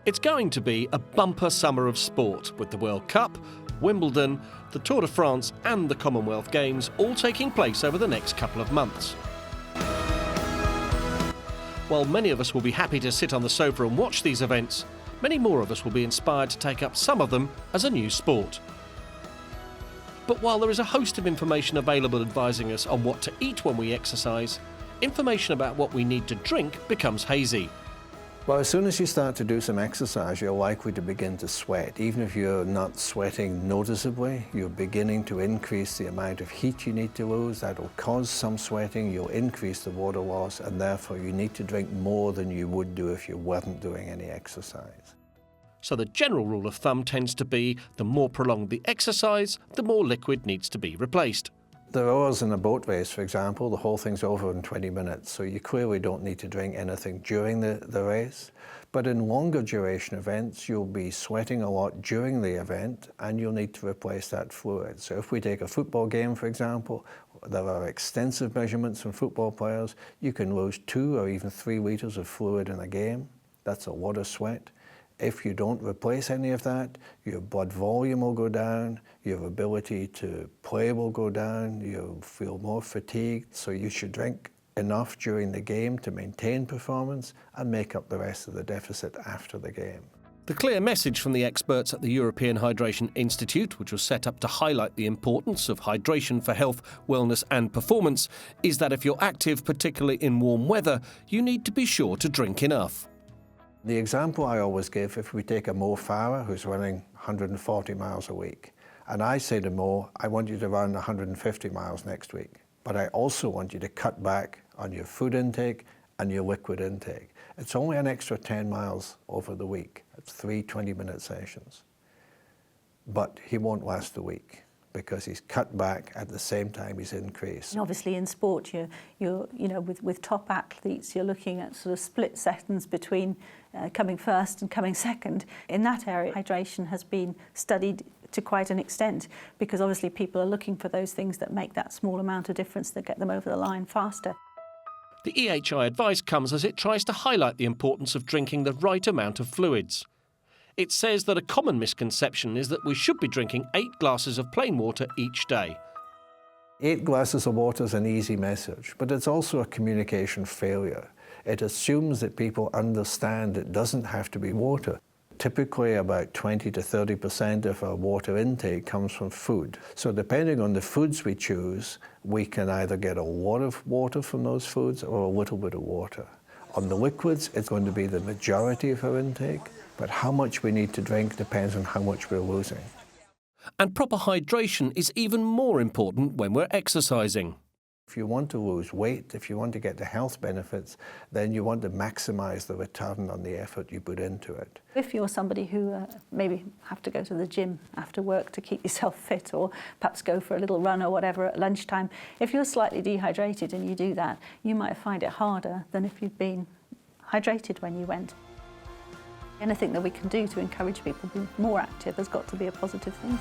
It's going to be a bumper summer of sport, with the World Cup, Wimbledon, the Tour de France and the Commonwealth Games all taking place over the next couple of months. While many of us will be happy to sit on the sofa and watch these events, many more of us will be inspired to take up some of them as a new sport. But while there is a host of information available advising us on what to eat when we exercise, information about what we need to drink becomes hazy. Well, as soon as you start to do some exercise, you're likely to begin to sweat. Even if you're not sweating noticeably, you're beginning to increase the amount of heat you need to lose. That'll cause some sweating, you'll increase the water loss, and therefore you need to drink more than you would do if you weren't doing any exercise. So the general rule of thumb tends to be the more prolonged the exercise, the more liquid needs to be replaced. The rowers in a boat race, for example, the whole thing's over in 20 minutes, so you clearly don't need to drink anything during the race. But in longer duration events, you'll be sweating a lot during the event and you'll need to replace that fluid. So if we take a football game, for example, there are extensive measurements from football players. You can lose 2 or even 3 litres of fluid in a game. That's a lot of sweat. If you don't replace any of that, your blood volume will go down, your ability to play will go down, you'll feel more fatigued, so you should drink enough during the game to maintain performance and make up the rest of the deficit after the game. The clear message from the experts at the European Hydration Institute, which was set up to highlight the importance of hydration for health, wellness and performance, is that if you're active, particularly in warm weather, you need to be sure to drink enough. The example I always give, if we take a Mo Farah who's running 140 miles a week, and I say to Mo, I want you to run 150 miles next week, but I also want you to cut back on your food intake and your liquid intake. It's only an extra 10 miles over the week. It's 3 20-minute sessions. But he won't last the week, because he's cut back at the same time he's increased. And obviously in sport, with top athletes, you're looking at sort of split seconds between coming first and coming second. In that area, hydration has been studied to quite an extent, because obviously people are looking for those things that make that small amount of difference that get them over the line faster. The EHI advice comes as it tries to highlight the importance of drinking the right amount of fluids. It says that a common misconception is that we should be drinking 8 glasses of plain water each day. 8 glasses of water is an easy message, but it's also a communication failure. It assumes that people understand it doesn't have to be water. Typically about 20 to 30% of our water intake comes from food. So depending on the foods we choose, we can either get a lot of water from those foods or a little bit of water. On the liquids, it's going to be the majority of our intake, but how much we need to drink depends on how much we're losing. And proper hydration is even more important when we're exercising. If you want to lose weight, if you want to get the health benefits, then you want to maximize the return on the effort you put into it. If you're somebody who maybe have to go to the gym after work to keep yourself fit, or perhaps go for a little run or whatever at lunchtime, if you're slightly dehydrated and you do that, you might find it harder than if you've been hydrated when you went. Anything that we can do to encourage people to be more active has got to be a positive thing.